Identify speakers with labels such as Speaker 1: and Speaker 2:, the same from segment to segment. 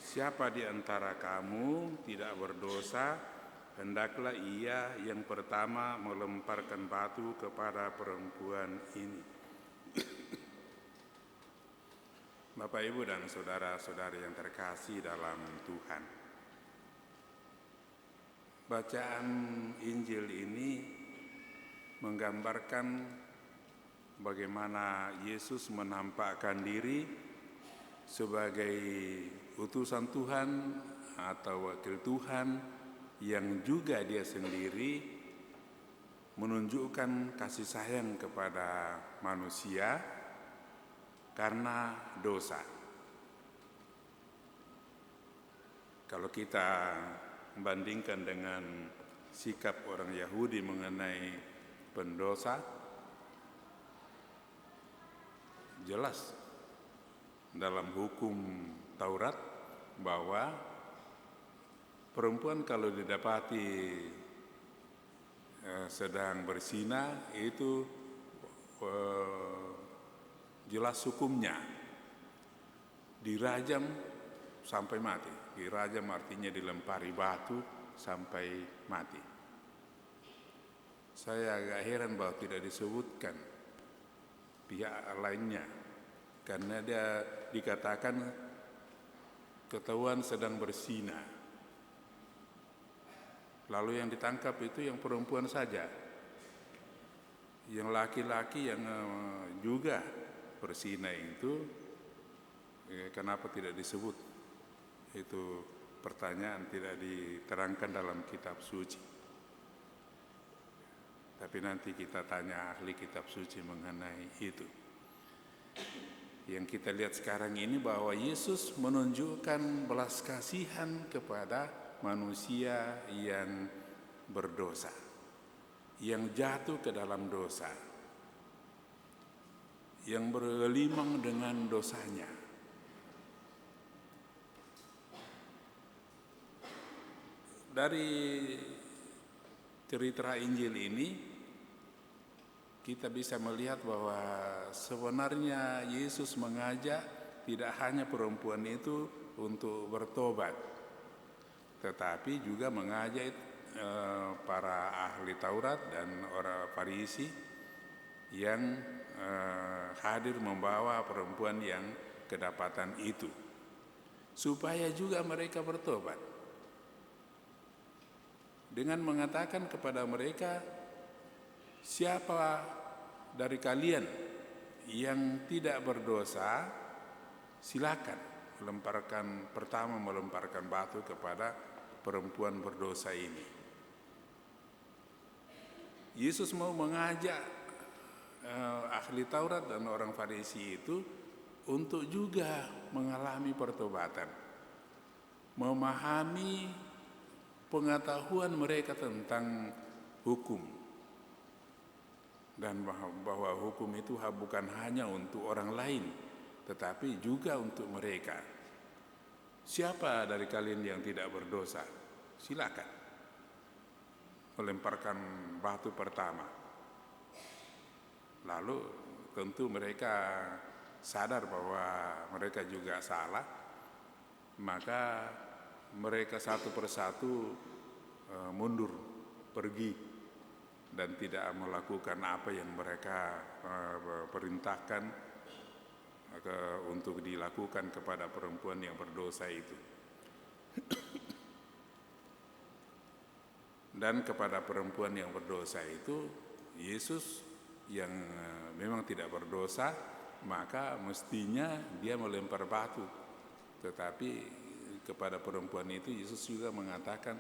Speaker 1: Siapa di antara kamu tidak berdosa, hendaklah ia yang pertama melemparkan batu kepada perempuan ini. Bapak, Ibu, dan saudara-saudari yang terkasih dalam Tuhan, bacaan Injil ini menggambarkan bagaimana Yesus menampakkan diri sebagai utusan Tuhan atau wakil Tuhan yang juga dia sendiri menunjukkan kasih sayang kepada manusia karena dosa. Kalau kita bandingkan dengan sikap orang Yahudi mengenai pendosa, jelas dalam hukum Taurat bahwa perempuan kalau didapati sedang berzina itu jelas hukumnya dirajam sampai mati. Dirajam artinya dilempari batu sampai mati. Saya agak heran bahwa tidak disebutkan pihak lainnya, karena dia dikatakan ketahuan sedang berzina. Lalu yang ditangkap itu yang perempuan saja. Yang laki-laki yang juga berzina itu kenapa tidak disebut? Itu pertanyaan tidak diterangkan dalam kitab suci. Tapi nanti kita tanya ahli kitab suci mengenai itu. Yang kita lihat sekarang ini bahwa Yesus menunjukkan belas kasihan kepada manusia yang berdosa, yang jatuh ke dalam dosa, yang bergelimang dengan dosanya. Dari cerita Injil ini kita bisa melihat bahwa sebenarnya Yesus mengajak tidak hanya perempuan itu untuk bertobat, tetapi juga mengajak para ahli Taurat dan orang Farisi yang hadir membawa perempuan yang kedapatan itu, supaya juga mereka bertobat, dengan mengatakan kepada mereka, siapa dari kalian yang tidak berdosa, silakan melemparkan batu kepada perempuan berdosa ini. Yesus mau mengajak ahli Taurat dan orang Farisi itu untuk juga mengalami pertobatan, memahami pengetahuan mereka tentang hukum, dan bahwa hukum itu bukan hanya untuk orang lain, tetapi juga untuk mereka. Siapa dari kalian yang tidak berdosa, silakan melemparkan batu pertama. Lalu tentu mereka sadar bahwa mereka juga salah, maka mereka satu persatu mundur pergi dan tidak melakukan apa yang mereka perintahkan untuk dilakukan kepada perempuan yang berdosa itu. Dan kepada perempuan yang berdosa itu, Yesus yang memang tidak berdosa, maka mestinya dia melempar batu. Tetapi kepada perempuan itu Yesus juga mengatakan,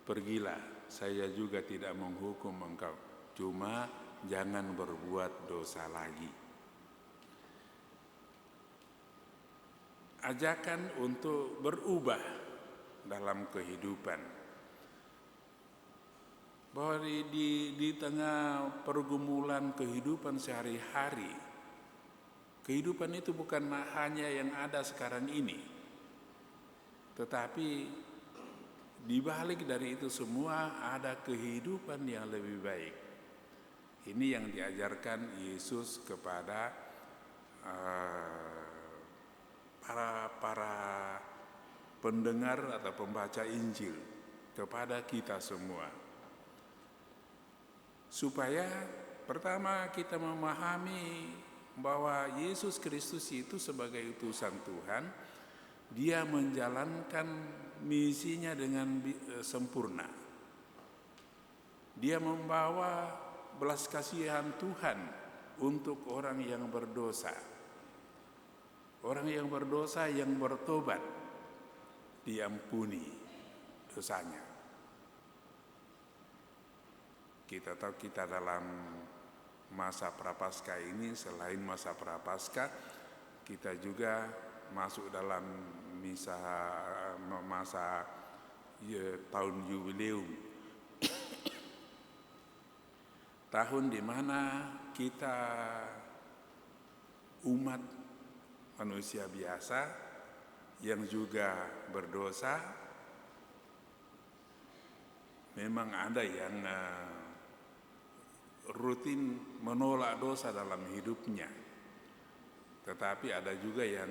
Speaker 1: pergilah, saya juga tidak menghukum engkau, cuma jangan berbuat dosa lagi. Ajakan untuk berubah dalam kehidupan, bahwa di tengah pergumulan kehidupan sehari-hari, kehidupan itu bukan hanya yang ada sekarang ini, tetapi di balik dari itu semua ada kehidupan yang lebih baik. Ini yang diajarkan Yesus kepada para pendengar atau pembaca Injil kepada kita semua. Supaya pertama kita memahami bahwa Yesus Kristus itu sebagai utusan Tuhan, dia menjalankan misinya dengan sempurna. Dia membawa belas kasihan Tuhan untuk orang yang berdosa. Orang yang berdosa yang bertobat diampuni dosanya. Kita tahu kita dalam masa prapaskah ini, selain masa prapaskah, kita juga masuk dalam masa tahun jubileum. Tahun di mana kita umat manusia biasa yang juga berdosa, memang ada yang rutin menolak dosa dalam hidupnya, tetapi ada juga yang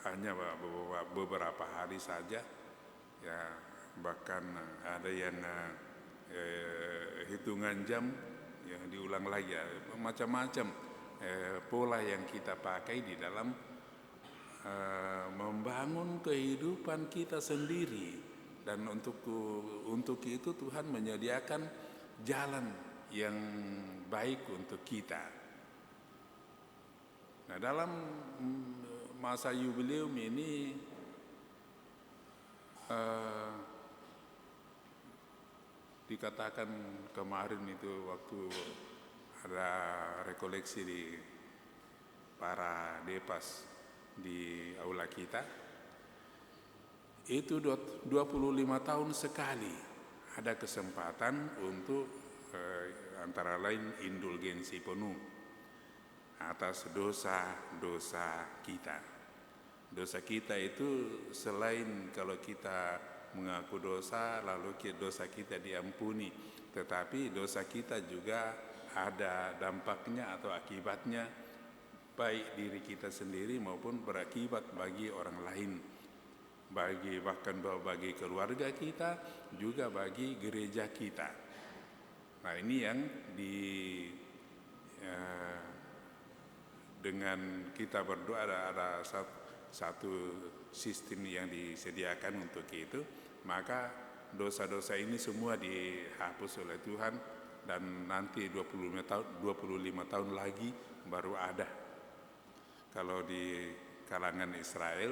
Speaker 1: hanya beberapa hari saja, ya bahkan ada yang hitungan jam yang diulang lagi, macam-macam pola yang kita pakai di dalam membangun kehidupan kita sendiri, dan untuk itu Tuhan menyediakan jalan yang baik untuk kita. Nah, dalam masa jubileum ini dikatakan kemarin itu waktu ada rekoleksi di para depas di aula kita, itu 25 tahun sekali ada kesempatan untuk antara lain indulgensi penuh atas dosa-dosa kita. Dosa kita itu selain kalau kita mengaku dosa lalu dosa kita diampuni, tetapi dosa kita juga ada dampaknya atau akibatnya, baik diri kita sendiri maupun berakibat bagi orang lain, bahkan bagi keluarga kita, juga bagi gereja kita. Nah, ini yang dengan kita berdoa ada satu sistem yang disediakan untuk itu, maka dosa-dosa ini semua dihapus oleh Tuhan, dan nanti 25 tahun lagi baru ada. Kalau di kalangan Israel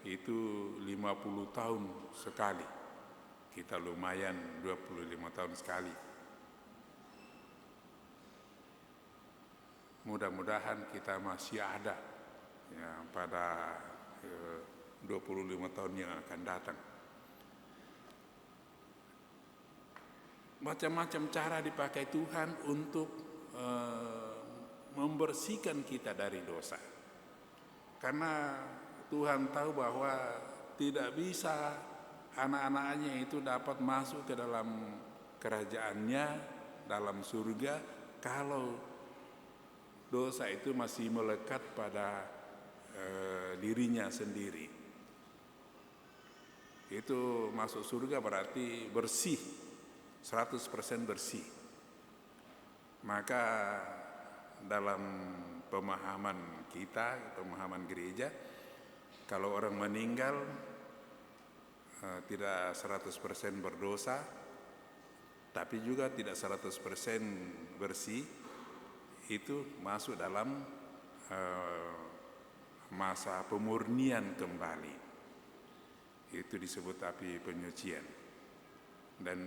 Speaker 1: itu 50 tahun sekali, kita lumayan 25 tahun sekali. Mudah-mudahan kita masih ada ya, pada 25 tahun yang akan datang. Macam-macam cara dipakai Tuhan untuk membersihkan kita dari dosa. Karena Tuhan tahu bahwa tidak bisa anak-anaknya itu dapat masuk ke dalam kerajaannya, dalam surga, kalau dosa itu masih melekat pada dirinya sendiri. Itu masuk surga berarti bersih, 100% bersih. Maka dalam pemahaman kita, pemahaman gereja, kalau orang meninggal tidak 100% berdosa, tapi juga tidak 100% bersih, itu masuk dalam masa pemurnian kembali. Itu disebut api penyucian. Dan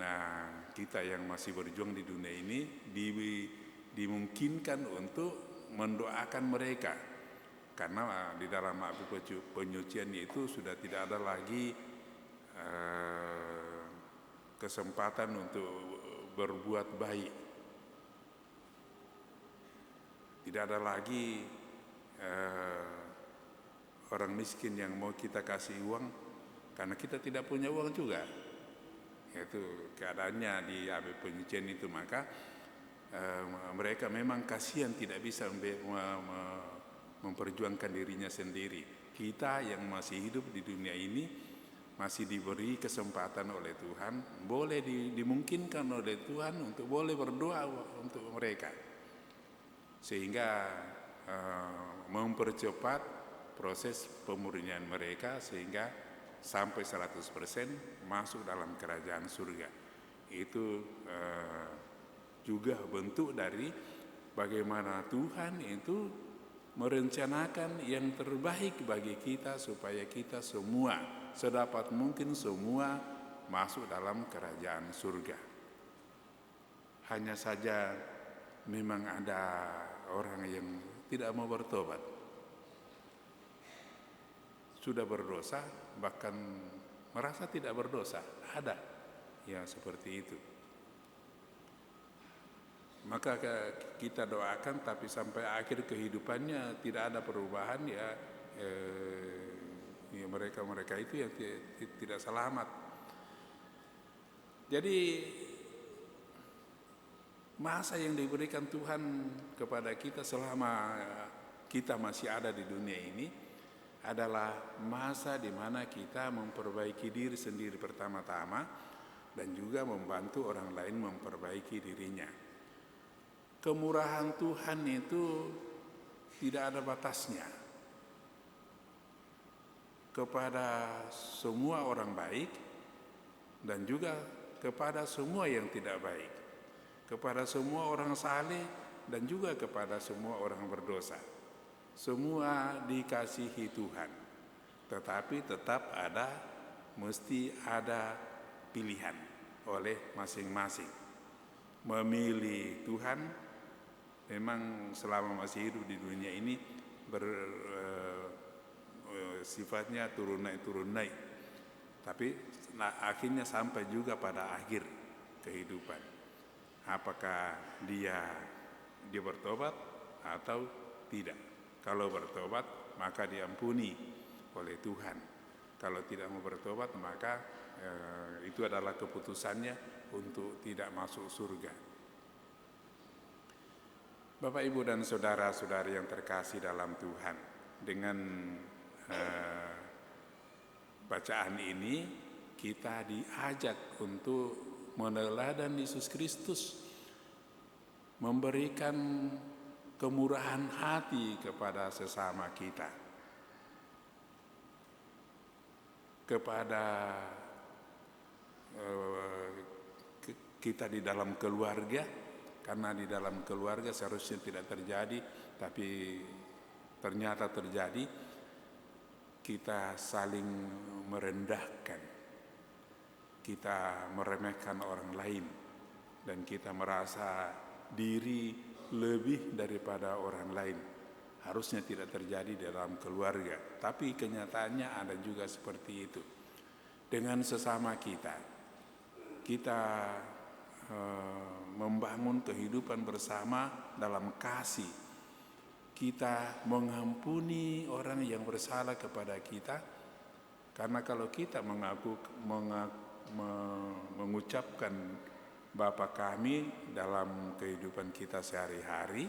Speaker 1: kita yang masih berjuang di dunia ini dimungkinkan untuk mendoakan mereka, karena di dalam api penyucian itu sudah tidak ada lagi kesempatan untuk berbuat baik. Tidak ada lagi orang miskin yang mau kita kasih uang, karena kita tidak punya uang juga. Itu keadaannya di api penyucian itu. Maka mereka memang kasihan tidak bisa memperjuangkan dirinya sendiri. Kita yang masih hidup di dunia ini masih diberi kesempatan oleh Tuhan, boleh dimungkinkan oleh Tuhan untuk boleh berdoa untuk mereka, sehingga mempercepat proses pemurnian mereka sehingga sampai 100% masuk dalam kerajaan surga. Itu juga bentuk dari bagaimana Tuhan itu merencanakan yang terbaik bagi kita supaya kita semua sedapat mungkin semua masuk dalam kerajaan surga. Hanya saja memang ada orang yang tidak mau bertobat, sudah berdosa bahkan merasa tidak berdosa, ada ya seperti itu. Maka kita doakan, tapi sampai akhir kehidupannya tidak ada perubahan, ya mereka itu yang tidak selamat. Jadi masa yang diberikan Tuhan kepada kita selama kita masih ada di dunia ini adalah masa di mana kita memperbaiki diri sendiri pertama-tama dan juga membantu orang lain memperbaiki dirinya. Kemurahan Tuhan itu tidak ada batasnya kepada semua orang baik dan juga kepada semua yang tidak baik, kepada semua orang saleh dan juga kepada semua orang berdosa. Semua dikasihi Tuhan, tetapi tetap mesti ada pilihan oleh masing-masing. Memilih Tuhan memang selama masih hidup di dunia ini sifatnya turun naik, tapi akhirnya sampai juga pada akhir kehidupan. Apakah dia bertobat atau tidak? Kalau bertobat maka diampuni oleh Tuhan. Kalau tidak mau bertobat maka itu adalah keputusannya untuk tidak masuk surga. Bapak, Ibu, dan saudara-saudari yang terkasih dalam Tuhan, dengan bacaan ini kita diajak untuk meneladani Yesus Kristus, memberikan kemurahan hati kepada sesama kita, kepada kita di dalam keluarga. Karena di dalam keluarga seharusnya tidak terjadi, tapi ternyata terjadi. Kita saling merendahkan, kita meremehkan orang lain, dan kita merasa diri lebih daripada orang lain. Harusnya tidak terjadi dalam keluarga, tapi kenyataannya ada juga seperti itu. Dengan sesama kita membangun kehidupan bersama dalam kasih. Kita mengampuni orang yang bersalah kepada kita, karena kalau kita mengucapkan Bapa kami dalam kehidupan kita sehari-hari,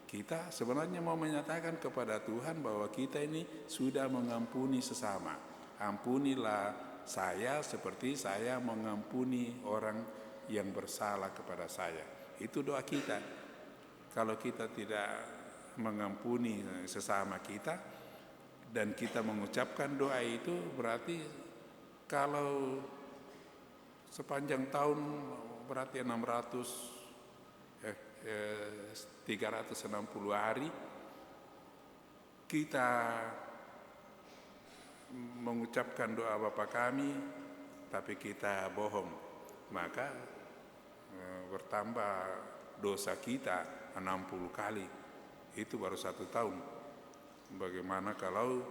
Speaker 1: kita sebenarnya mau menyatakan kepada Tuhan bahwa kita ini sudah mengampuni sesama. Ampunilah saya seperti saya mengampuni orang yang bersalah kepada saya. Itu doa kita. Kalau kita tidak mengampuni sesama kita dan kita mengucapkan doa itu, berarti kalau sepanjang tahun berarti 360 hari kita mengucapkan doa Bapa kami tapi kita bohong, maka bertambah dosa kita 60 kali. Itu baru 1 tahun. Bagaimana kalau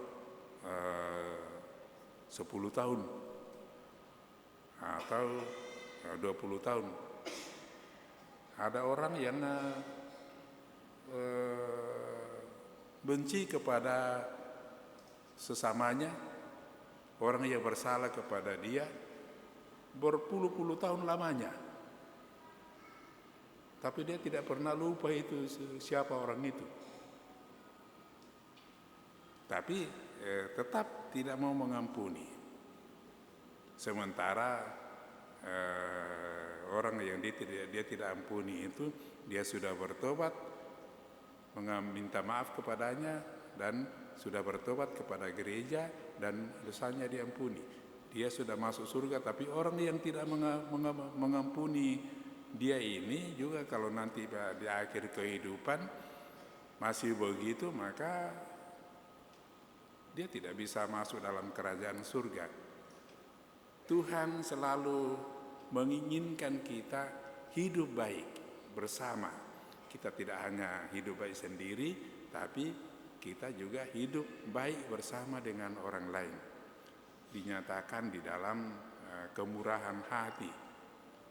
Speaker 1: 10 tahun atau 20 tahun? Ada orang yang benci kepada sesamanya, orang yang bersalah kepada dia berpuluh-puluh tahun lamanya, tapi dia tidak pernah lupa itu siapa orang itu. tapi tetap tidak mau mengampuni. Sementara orang yang dia tidak ampuni itu, dia sudah bertobat, minta maaf kepadanya, dan sudah bertobat kepada gereja, dan dosanya diampuni. Dia sudah masuk surga. Tapi orang yang tidak mengampuni dia ini juga, kalau nanti di akhir kehidupan masih begitu, maka dia tidak bisa masuk dalam kerajaan surga. Tuhan selalu menginginkan kita hidup baik bersama. Kita tidak hanya hidup baik sendiri, tapi kita juga hidup baik bersama dengan orang lain. Dinyatakan di dalam kemurahan hati,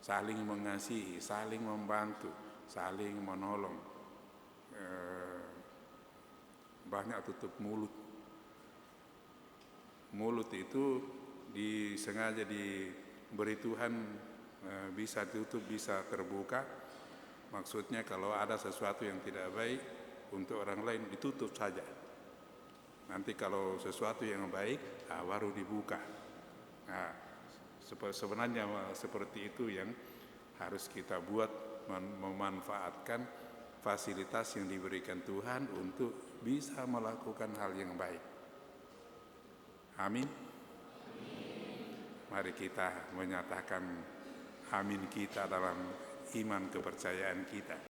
Speaker 1: saling mengasihi, saling membantu, saling menolong. Banyak tutup mulut. Mulut itu disengaja diberi Tuhan, bisa tutup, bisa terbuka. Maksudnya kalau ada sesuatu yang tidak baik untuk orang lain, ditutup saja. Nanti kalau sesuatu yang baik, baru dibuka. Nah, sebenarnya seperti itu yang harus kita buat, memanfaatkan fasilitas yang diberikan Tuhan untuk bisa melakukan hal yang baik. Amin. Mari kita menyatakan amin kita dalam iman kepercayaan kita.